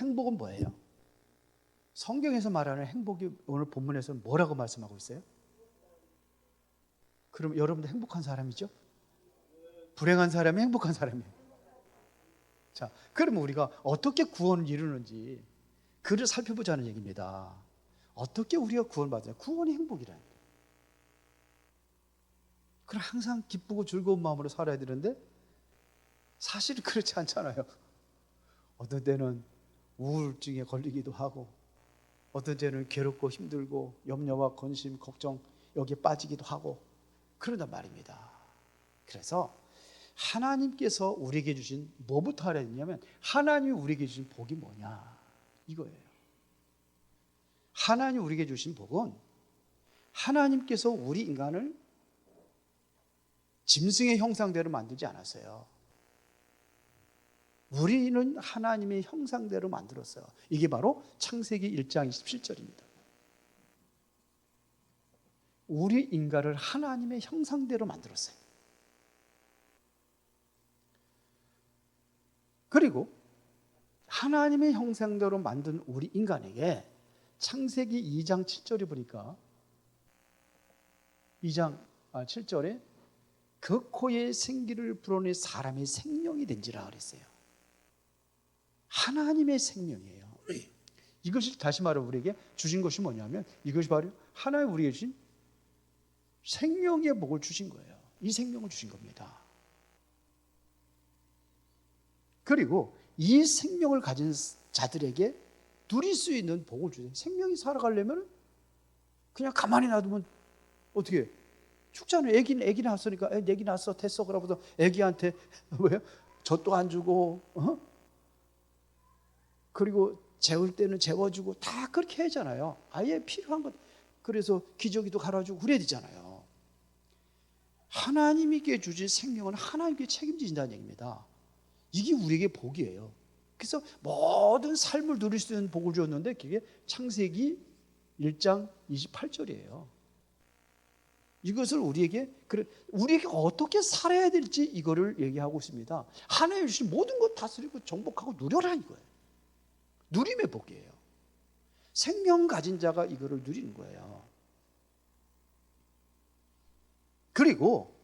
행복은 뭐예요? 성경에서 말하는 행복이 오늘 본문에서는 뭐라고 말씀하고 있어요? 그럼 여러분도 행복한 사람이죠? 불행한 사람이 행복한 사람이에요. 자, 그러면 우리가 어떻게 구원을 이루는지 그를 살펴보자는 얘기입니다. 어떻게 우리가 구원받아요? 구원이 행복이라는 거예요. 그럼 항상 기쁘고 즐거운 마음으로 살아야 되는데 사실은 그렇지 않잖아요. 어떤 때는 우울증에 걸리기도 하고, 어떤 때는 괴롭고 힘들고 염려와 근심, 걱정 여기에 빠지기도 하고 그런단 말입니다. 그래서 하나님께서 우리에게 주신 뭐부터 알아야 되냐면 하나님이 우리에게 주신 복이 뭐냐 이거예요. 하나님이 우리에게 주신 복은 하나님께서 우리 인간을 짐승의 형상대로 만들지 않았어요. 우리는 하나님의 형상대로 만들었어요. 이게 바로 창세기 1장 27절입니다. 우리 인간을 하나님의 형상대로 만들었어요. 그리고 하나님의 형상대로 만든 우리 인간에게 창세기 2장 7절에 보니까 7절에 그 코에 생기를 불어내 사람의 생명이 된지라 그랬어요. 하나님의 생명이에요. 이것이 다시 말해 우리에게 주신 것이 뭐냐면 이것이 바로 하나님 우리에게 주신 생명의 복을 주신 거예요. 이 생명을 주신 겁니다. 그리고 이 생명을 가진 자들에게 누릴 수 있는 복을 주세요. 생명이 살아가려면 그냥 가만히 놔두면 어떻게 해요? 죽잖아요. 애기 낳았으니까 애기 낳았어 됐어 그러고서 애기한테 왜요? 젖도 안 주고 그리고 재울 때는 재워주고 다 그렇게 하잖아요. 아예 필요한 것. 그래서 기저귀도 갈아주고 그래야 되잖아요. 하나님께 주신 생명은 하나님께 책임지신다는 얘기입니다. 이게 우리에게 복이에요. 그래서 모든 삶을 누릴 수 있는 복을 주었는데 그게 창세기 1장 28절이에요. 이것을 우리에게 어떻게 살아야 될지 이거를 얘기하고 있습니다. 하나님 주신 모든 것 다스리고 정복하고 누려라 이거예요. 누림의 복이에요. 생명 가진 자가 이거를 누리는 거예요. 그리고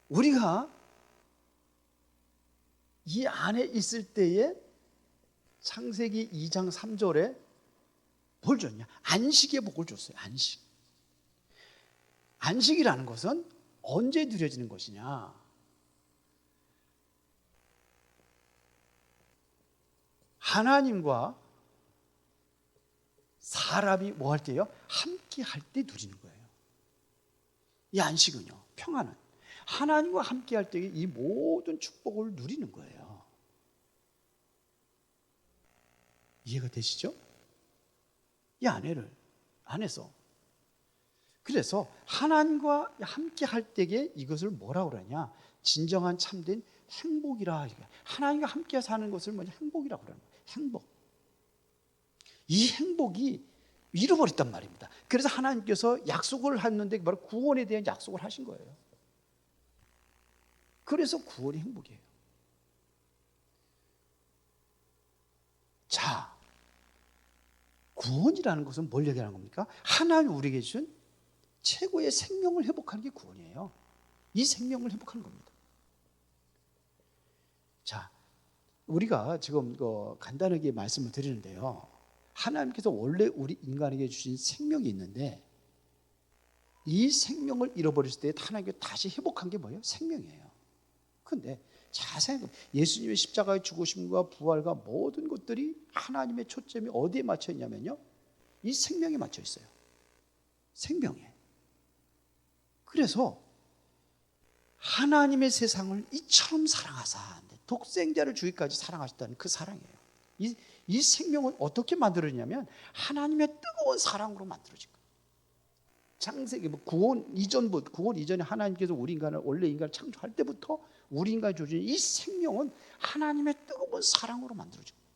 우리가 이 안에 있을 때에 창세기 2장 3절에 뭘 줬냐? 안식의 복을 줬어요. 안식. 안식이라는 것은 언제 누려지는 것이냐? 하나님과 사람이 뭐 할 때요? 함께 할 때 누리는 거예요. 이 안식은요, 평안은 하나님과 함께 할 때 이 모든 축복을 누리는 거예요. 이해가 되시죠? 이 안에서 그래서 하나님과 함께 할 때에 이것을 뭐라고 그러냐? 진정한 참된 행복이라. 하나님과 함께 사는 것을 먼저 행복이라고 그러는 거예요. 행복. 이 행복이 잃어버렸단 말입니다. 그래서 하나님께서 약속을 했는데 바로 구원에 대한 약속을 하신 거예요. 그래서 구원이 행복이에요. 자, 구원이라는 것은 뭘 얘기하는 겁니까? 하나님이 우리에게 주신 최고의 생명을 회복하는 게 구원이에요. 이 생명을 회복하는 겁니다. 자, 우리가 지금 간단하게 말씀을 드리는데요. 하나님께서 원래 우리 인간에게 주신 생명이 있는데 이 생명을 잃어버렸을 때 하나님께 다시 회복한 게 뭐예요? 생명이에요. 그런데 자세히 예수님의 십자가의 죽으심과 부활과 모든 것들이 하나님의 초점이 어디에 맞춰 있냐면요. 이 생명에 맞춰 있어요. 생명에. 그래서 하나님의 세상을 이처럼 사랑하사 독생자를 주기까지 사랑하셨다는 그 사랑이에요. 이 생명은 어떻게 만들어지냐면 하나님의 뜨거운 사랑으로 만들어진 거예요. 창세기 구원 이전에 하나님께서 우리 인간을 원래 인간을 창조할 때부터 우리 인간이 주신 이 생명은 하나님의 뜨거운 사랑으로 만들어진 거예요.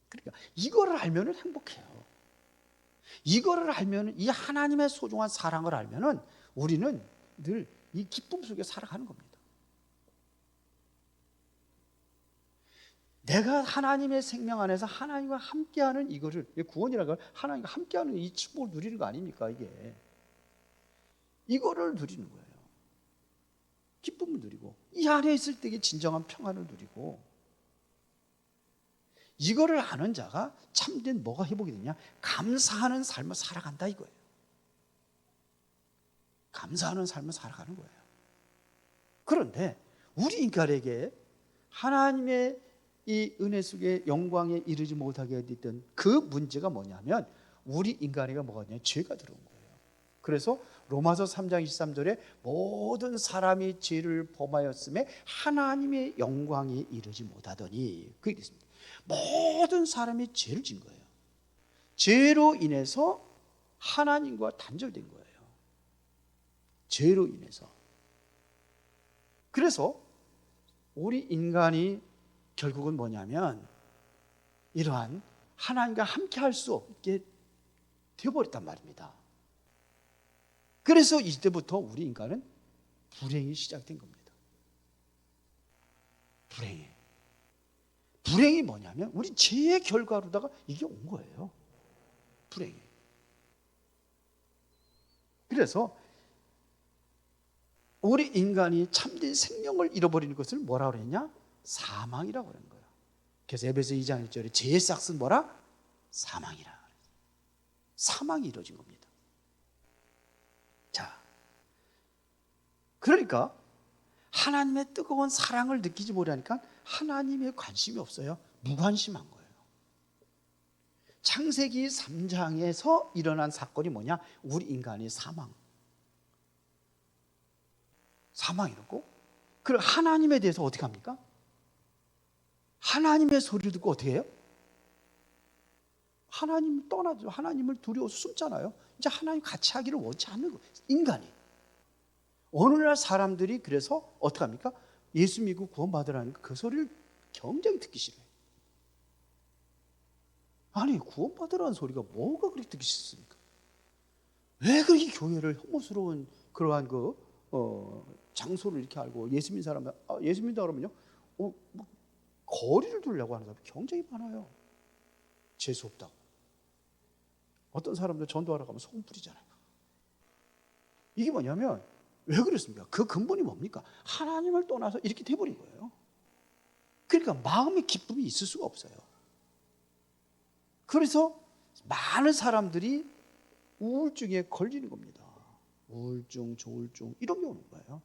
그러니까 이거를 알면은 행복해요. 이거를 알면은 이 하나님의 소중한 사랑을 알면은 우리는 늘 이 기쁨 속에 살아가는 겁니다. 내가 하나님의 생명 안에서 하나님과 함께하는 이거를, 구원이라는 걸 하나님과 함께하는 이 축복을 누리는 거 아닙니까? 이거를 누리는 거예요. 기쁨을 누리고, 이 안에 있을 때의 진정한 평안을 누리고, 이거를 아는 자가 참된 뭐가 회복이 되냐? 감사하는 삶을 살아간다 이거예요. 감사하는 삶을 살아가는 거예요. 그런데 우리 인간에게 하나님의 이 은혜 속에 영광에 이르지 못하게 됐던 그 문제가 뭐냐면, 우리 인간에게 뭐가 있냐? 죄가 들어온 거예요. 그래서 로마서 3장 23절에 모든 사람이 죄를 범하였음에 하나님의 영광에 이르지 못하더니, 그게 있습니다. 모든 사람이 죄를 진 거예요. 죄로 인해서 하나님과 단절된 거예요. 죄로 인해서. 그래서 우리 인간이 결국은 뭐냐면, 이러한 하나님과 함께 할 수 없게 되어버렸단 말입니다. 그래서 이때부터 우리 인간은 불행이 시작된 겁니다. 불행이 뭐냐면 우리 죄의 결과로다가 이게 온 거예요. 불행이. 그래서 우리 인간이 참된 생명을 잃어버리는 것을 뭐라고 그랬냐? 사망이라고 그러는 거예요. 그래서 에베소 2장 1절에 죄의 싹은 뭐라? 사망이라. 사망이 이루어진 겁니다. 자, 그러니까 하나님의 뜨거운 사랑을 느끼지 못하니까 하나님의 관심이 없어요. 무관심한 거예요. 창세기 3장에서 일어난 사건이 뭐냐? 우리 인간의 사망이라고. 그럼 하나님에 대해서 어떻게 합니까? 하나님의 소리를 듣고 어떻게 해요? 하나님을 떠나죠. 하나님을 두려워서 숨잖아요. 이제 하나님 같이 하기를 원치 않는 거예요. 인간이. 오늘날 사람들이 그래서 어떻게 합니까? 예수 믿고 구원받으라는 그 소리를 굉장히 듣기 싫어요. 아니, 구원받으라는 소리가 뭐가 그렇게 듣기 싫습니까? 왜 그렇게 교회를 혐오스러운 그러한 장소를 이렇게 알고 예수 믿는 사람들, 예수 믿는다 그러면요, 거리를 두려고 하는 사람이 굉장히 많아요. 재수 없다고. 어떤 사람들 전도하러 가면 소금 뿌리잖아요. 이게 뭐냐면 왜 그랬습니까? 그 근본이 뭡니까? 하나님을 떠나서 이렇게 돼버린 거예요. 그러니까 마음의 기쁨이 있을 수가 없어요. 그래서 많은 사람들이 우울증에 걸리는 겁니다. 우울증, 조울증 이런 게 오는 거예요.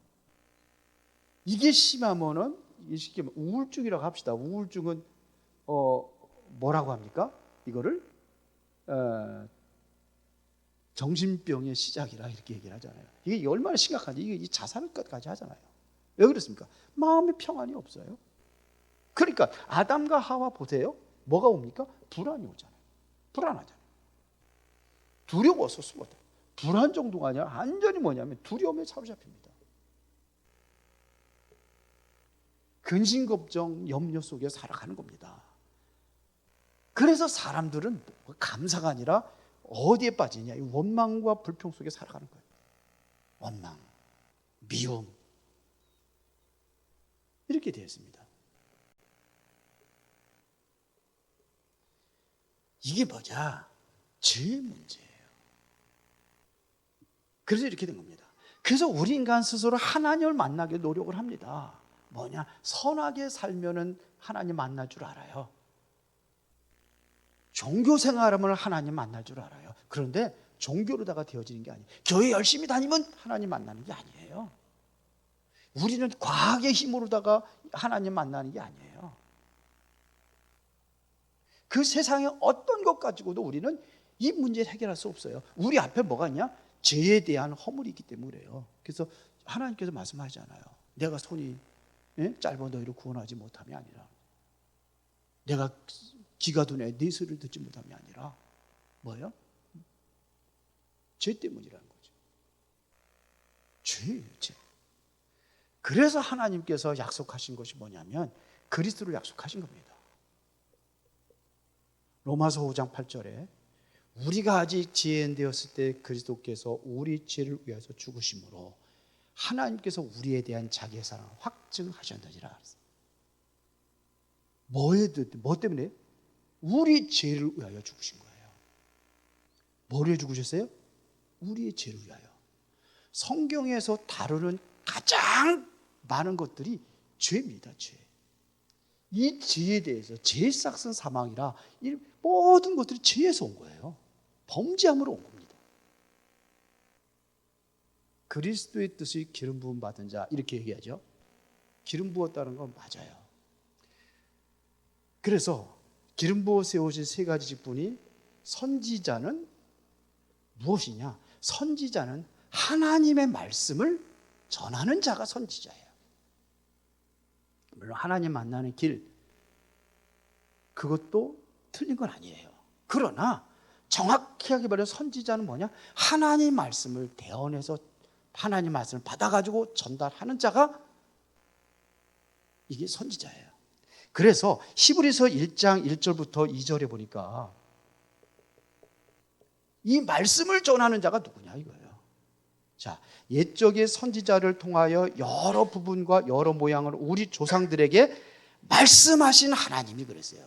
이게 심하면은 쉽게 우울증이라고 합시다. 우울증은 뭐라고 합니까? 이거를 정신병의 시작이라 이렇게 얘기를 하잖아요. 이게 얼마나 심각한지, 이게 자살까지 하잖아요. 왜 그렇습니까? 마음의 평안이 없어요. 그러니까 아담과 하와 보세요. 뭐가 옵니까? 불안이 오잖아요. 불안하잖아요. 두려워서 숨었다. 불안 정도가 아니라 완전히 뭐냐면 두려움에 사로잡힙니다. 근심, 걱정, 염려 속에 살아가는 겁니다. 그래서 사람들은 감사가 아니라 어디에 빠지냐? 원망과 불평 속에 살아가는 거예요. 원망, 미움 이렇게 되었습니다. 이게 뭐냐? 죄의 문제예요. 그래서 이렇게 된 겁니다. 그래서 우리 인간 스스로 하나님을 만나게 노력을 합니다. 뭐냐? 선하게 살면은 하나님 만날 줄 알아요. 종교 생활하면 하나님 만날 줄 알아요. 그런데 종교로다가 되어지는 게 아니에요. 교회 열심히 다니면 하나님 만나는 게 아니에요. 우리는 과학의 힘으로다가 하나님 만나는 게 아니에요. 그 세상의 어떤 것 가지고도 우리는 이 문제를 해결할 수 없어요. 우리 앞에 뭐가 있냐? 죄에 대한 허물이 있기 때문에 그래요. 그래서 하나님께서 말씀하시잖아요. 내가 손이 짧아 너희를 구원하지 못함이 아니라, 내가 귀가 두네 네 소리를 듣지 못함이 아니라 뭐예요? 죄 때문이라는 거죠. 죄예요, 죄. 그래서 하나님께서 약속하신 것이 뭐냐면 그리스도를 약속하신 겁니다. 로마서 5장 8절에 우리가 아직 지혜인 되었을 때 그리스도께서 우리 죄를 위해서 죽으심으로 하나님께서 우리에 대한 자기의 사랑을 확증하셨느니라. 뭐 때문에? 우리 죄를 위하여 죽으신 거예요. 뭐를 죽으셨어요? 우리의 죄를 위하여. 성경에서 다루는 가장 많은 것들이 죄입니다. 죄. 이 죄에 대해서 죄의 싹은 사망이라 이 모든 것들이 죄에서 온 거예요. 범죄함으로 온 겁니다. 그리스도의 뜻이 기름 부음 받은 자 이렇게 얘기하죠. 기름 부었다는 건 맞아요. 그래서 기름 부어 세우신 세 가지 직분이 선지자는 무엇이냐? 선지자는 하나님의 말씀을 전하는 자가 선지자예요. 물론 하나님 만나는 길 그것도 틀린 건 아니에요. 그러나 정확히 하게 말하면 선지자는 뭐냐? 하나님 말씀을 대언해서 하나님 말씀을 받아가지고 전달하는 자가 이게 선지자예요. 그래서 히브리서 1장 1절부터 2절에 보니까 이 말씀을 전하는 자가 누구냐 이거예요. 자, 옛적의 선지자를 통하여 여러 부분과 여러 모양으로 우리 조상들에게 말씀하신 하나님이 그랬어요.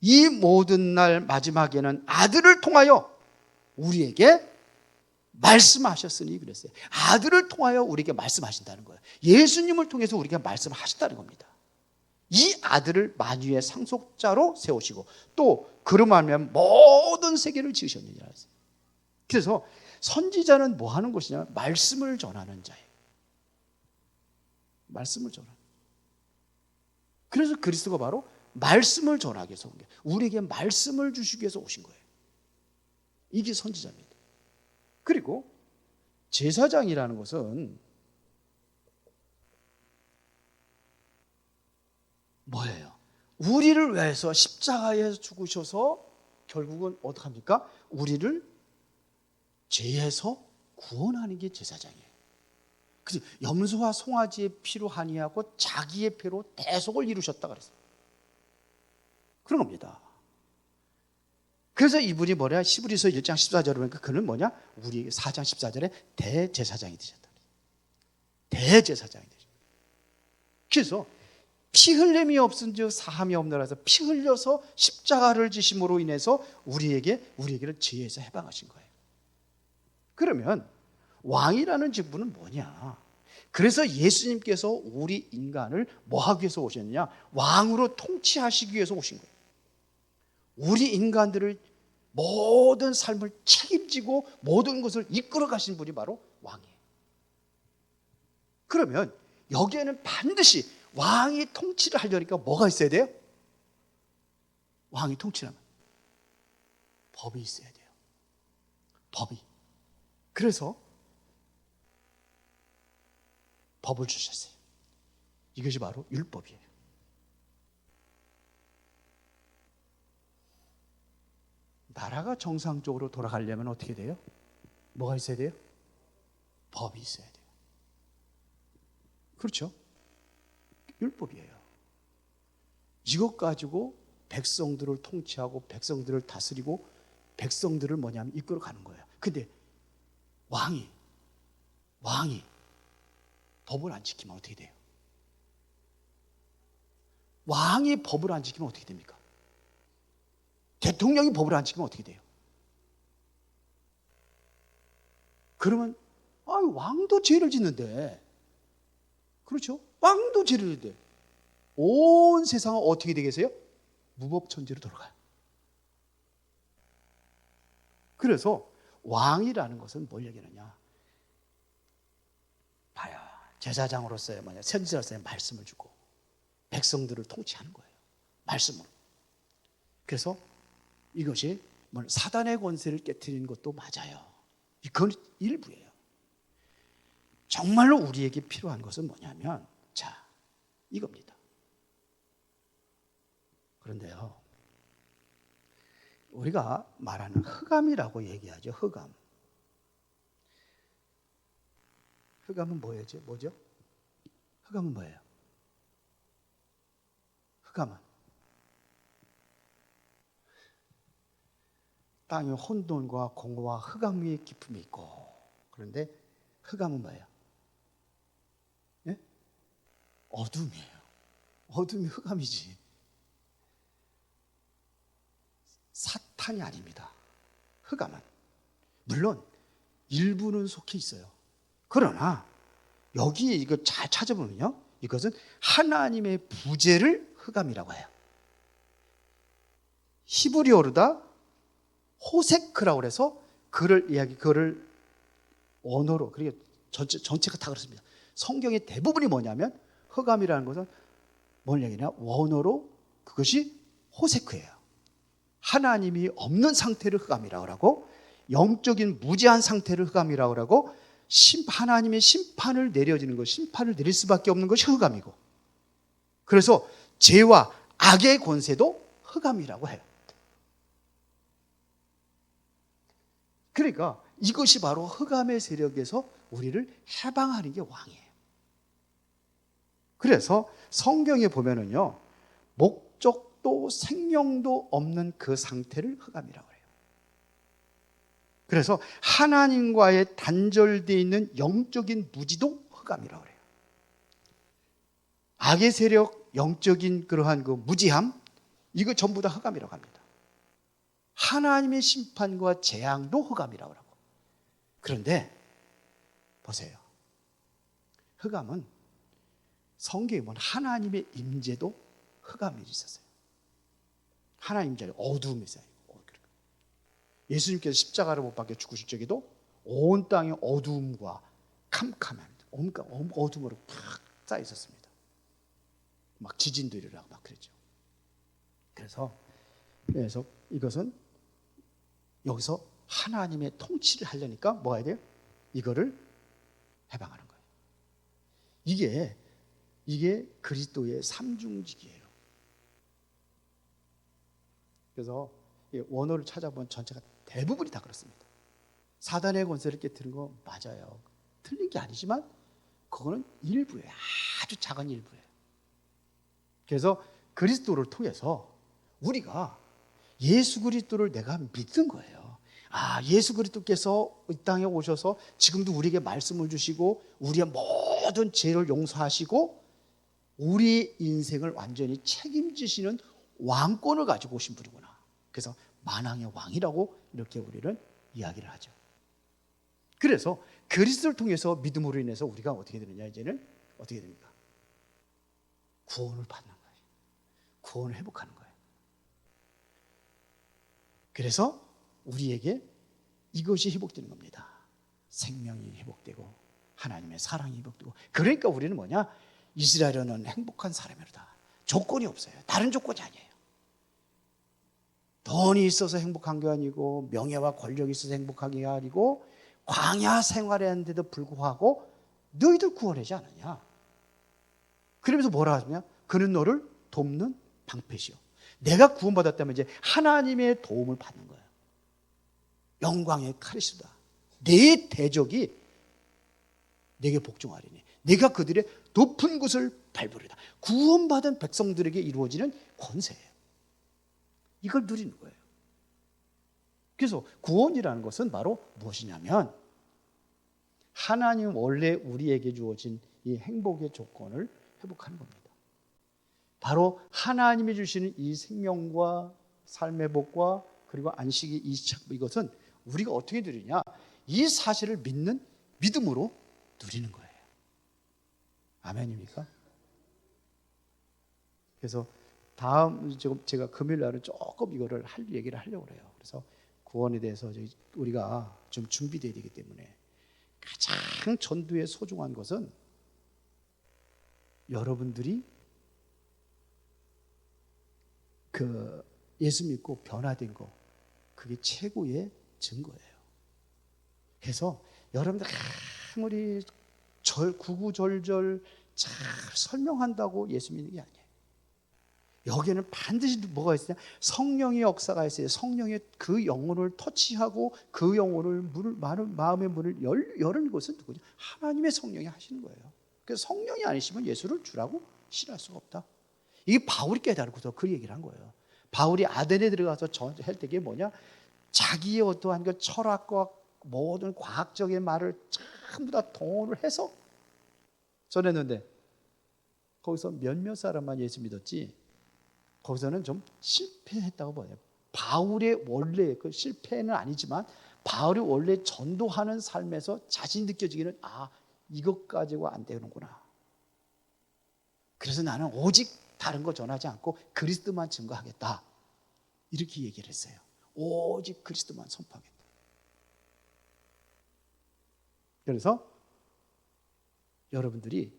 이 모든 날 마지막에는 아들을 통하여 우리에게 말씀하셨으니 그랬어요. 아들을 통하여 우리에게 말씀하신다는 거예요. 예수님을 통해서 우리에게 말씀하셨다는 겁니다. 이 아들을 만유의 상속자로 세우시고 또 그러면 모든 세계를 지으셨느니라 했어요. 그래서 선지자는 뭐 하는 것이냐? 말씀을 전하는 자예요. 말씀을 전하는. 그래서 그리스도가 바로 말씀을 전하기 위해서 온 거예요. 우리에게 말씀을 주시기 위해서 오신 거예요. 이게 선지자입니다. 그리고 제사장이라는 것은 뭐예요? 우리를 위해서 십자가에 죽으셔서 결국은 어떡합니까? 우리를 죄에서 구원하는 게 제사장이에요. 그래서 염소와 송아지의 피로 한이하고 자기의 피로 대속을 이루셨다 그랬어요. 그런 겁니다. 그래서 이분이 뭐냐? 히브리서 1장 14절에 보니까 그는 뭐냐? 우리 4장 14절에 대제사장이 되셨다. 대제사장이 되셨다. 그래서 피 흘림이 없은즉 사함이 없노라 해서 피 흘려서 십자가를 지심으로 인해서 우리에게를 죄에서 해방하신 거예요. 그러면 왕이라는 직분은 뭐냐? 그래서 예수님께서 우리 인간을 뭐 하기 위해서 오셨느냐? 왕으로 통치하시기 위해서 오신 거예요. 우리 인간들을 모든 삶을 책임지고 모든 것을 이끌어 가신 분이 바로 왕이에요. 그러면 여기에는 반드시 왕이 통치를 하려니까 뭐가 있어야 돼요? 왕이 통치하면 법이 있어야 돼요. 법이. 그래서 법을 주셨어요. 이것이 바로 율법이에요. 나라가 정상적으로 돌아가려면 어떻게 돼요? 뭐가 있어야 돼요? 법이 있어야 돼요. 그렇죠? 율법이에요. 이것 가지고 백성들을 통치하고 백성들을 다스리고 백성들을 뭐냐면 이끌어가는 거예요. 근데 왕이 법을 안 지키면 어떻게 돼요? 왕이 법을 안 지키면 어떻게 됩니까? 대통령이 법을 안 지키면 어떻게 돼요? 그러면 왕도 죄를 짓는데, 그렇죠? 왕도 죄를 짓는데 온 세상은 어떻게 되겠어요? 무법천지로 돌아가요. 그래서 왕이라는 것은 뭘 얘기하느냐? 봐요. 제사장으로서의 선지자로서의 말씀을 주고 백성들을 통치하는 거예요. 말씀으로. 그래서 이것이 사단의 권세를 깨트리는 것도 맞아요. 그건 일부예요. 정말로 우리에게 필요한 것은 뭐냐면 이겁니다. 그런데요, 우리가 말하는 흑암이라고 얘기하죠. 흑암. 흑암은 뭐죠? 흑암은 뭐예요? 흑암은 땅에 혼돈과 공허와 흑암의 깊음이 있고, 그런데 흑암은 뭐예요? 예? 어둠이에요. 어둠이 흑암이지. 사탄이 아닙니다. 흑암은. 물론 일부는 속해 있어요. 그러나 여기에 이거 잘 찾아보면요, 이것은 하나님의 부재를 흑암이라고 해요. 히브리어로다 호세크라고 그래서 그를 언어로, 그러니까 전체가 다 그렇습니다. 성경의 대부분이 뭐냐면 흑암이라는 것은 뭘 얘기냐, 원어로 그것이 호세크예요. 하나님이 없는 상태를 흑암이라고 하고, 영적인 무지한 상태를 흑암이라고 하고, 하나님의 심판을 내려지는 것, 심판을 내릴 수밖에 없는 것이 흑암이고, 그래서 죄와 악의 권세도 흑암이라고 해요. 그러니까 이것이 바로 흑암의 세력에서 우리를 해방하는 게 왕이에요. 그래서 성경에 보면은요, 목적도 생명도 없는 그 상태를 흑암이라고 해요. 그래서 하나님과의 단절되어 있는 영적인 무지도 흑암이라고 해요. 악의 세력, 영적인 그러한 그 무지함, 이거 전부 다 흑암이라고 합니다. 하나님의 심판과 재앙도 흑암이라고 하고. 그런데 보세요. 흑암은 성경에 보면 하나님의 임재도 흑암이 있었어요. 하나님 임재, 어두움이 있어요. 예수님께서 십자가를 못 박혀 죽으실 적에도 온 땅에 어두움과 캄캄함, 온갖 어둠으로 팍 쌓여 있었습니다. 막 지진도 일어나고 막 그랬죠. 그래서 이것은 여기서 하나님의 통치를 하려니까 뭐 해야 돼요? 이거를 해방하는 거예요. 이게 그리스도의 삼중직이에요. 그래서 원어를 찾아보면 전체가 대부분이 다 그렇습니다. 사단의 권세를 깨뜨리는 거 맞아요. 틀린 게 아니지만 그거는 일부예요. 아주 작은 일부예요. 그래서 그리스도를 통해서 우리가 예수 그리스도를 내가 믿는 거예요. 예수 그리스도께서 이 땅에 오셔서 지금도 우리에게 말씀을 주시고 우리의 모든 죄를 용서하시고 우리 인생을 완전히 책임지시는 왕권을 가지고 오신 분이구나. 그래서 만왕의 왕이라고 이렇게 우리는 이야기를 하죠. 그래서 그리스도를 통해서 믿음으로 인해서 우리가 어떻게 되느냐, 이제는 어떻게 됩니까? 구원을 받는 거예요. 구원을 회복하는 거예요. 그래서 우리에게 이것이 회복되는 겁니다. 생명이 회복되고 하나님의 사랑이 회복되고. 그러니까 우리는 뭐냐? 이스라엘은 행복한 사람이다. 조건이 없어요. 다른 조건이 아니에요. 돈이 있어서 행복한 게 아니고 명예와 권력이 있어서 행복한 게 아니고 광야 생활했는데도 불구하고 너희들 구원하지 않느냐. 그러면서 뭐라 하냐? 그는 너를 돕는 방패시오. 내가 구원받았다면 이제 하나님의 도움을 받는 거예요. 영광의 카리스다. 내 대적이 내게 복종하리니 내가 그들의 높은 곳을 밟으리다. 구원받은 백성들에게 이루어지는 권세예요. 이걸 누리는 거예요. 그래서 구원이라는 것은 바로 무엇이냐면 하나님 원래 우리에게 주어진 이 행복의 조건을 회복하는 겁니다. 바로 하나님이 주시는 이 생명과 삶의 복과 그리고 안식이 이것은 우리가 어떻게 누리냐? 이 사실을 믿는 믿음으로 누리는 거예요. 아멘입니까? 그래서 다음 제가 금요일 날은 조금 이거를 얘기를 하려고 해요. 그래서 구원에 대해서 우리가 좀 준비되어야 되기 때문에 가장 전도에 소중한 것은 여러분들이 그 예수 믿고 변화된 거, 그게 최고의 증거예요. 그래서 여러분들 아무리 구구절절 잘 설명한다고 예수 믿는 게 아니에요. 여기에는 반드시 뭐가 있어요? 성령의 역사가 있어요. 성령의 그 영혼을 터치하고 그 영혼을 마음의 문을 여는 것은 누구냐? 하나님의 성령이 하시는 거예요. 그래서 성령이 아니시면 예수를 주라고 싫어할 수가 없다. 이게 바울이 깨달고서 그 얘기를 한 거예요. 바울이 아덴에 들어가서 할 때 이게 뭐냐? 자기의 어떠한 그 철학과 모든 과학적인 말을 전부 다 동원을 해서 전했는데 거기서 몇몇 사람만 예수 믿었지 거기서는 좀 실패했다고 봐요. 바울의 원래 그 실패는 아니지만 바울이 원래 전도하는 삶에서 자신이 느껴지기는 이것 가지고 안 되는구나. 그래서 나는 오직 다른 거 전하지 않고 그리스도만 증거하겠다. 이렇게 얘기를 했어요. 오직 그리스도만 선포하겠다. 그래서 여러분들이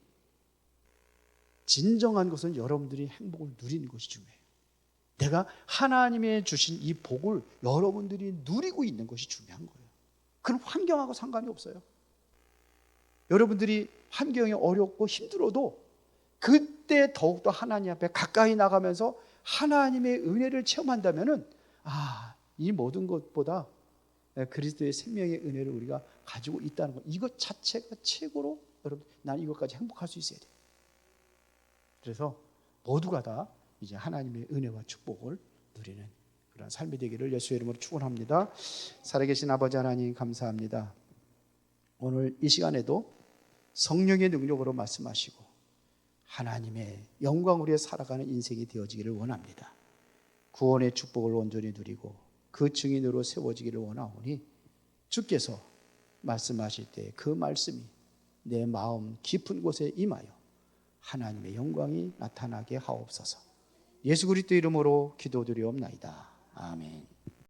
진정한 것은 여러분들이 행복을 누리는 것이 중요해요. 내가 하나님의 주신 이 복을 여러분들이 누리고 있는 것이 중요한 거예요. 그럼 환경하고 상관이 없어요. 여러분들이 환경이 어렵고 힘들어도 그때 더욱더 하나님 앞에 가까이 나가면서 하나님의 은혜를 체험한다면은 이 모든 것보다 그리스도의 생명의 은혜를 우리가 가지고 있다는 것, 이것 자체가 최고로 여러분, 난 이것까지 행복할 수 있어야 돼요. 그래서 모두가 다 이제 하나님의 은혜와 축복을 누리는 그런 삶이 되기를 예수의 이름으로 축원합니다. 살아계신 아버지 하나님 감사합니다. 오늘 이 시간에도 성령의 능력으로 말씀하시고 하나님의 영광 위에 살아가는 인생이 되어지기를 원합니다. 구원의 축복을 온전히 누리고 그 증인으로 세워지기를 원하오니 주께서 말씀하실 때 그 말씀이 내 마음 깊은 곳에 임하여 하나님의 영광이 나타나게 하옵소서. 예수 그리스도 이름으로 기도드리옵나이다. 아멘.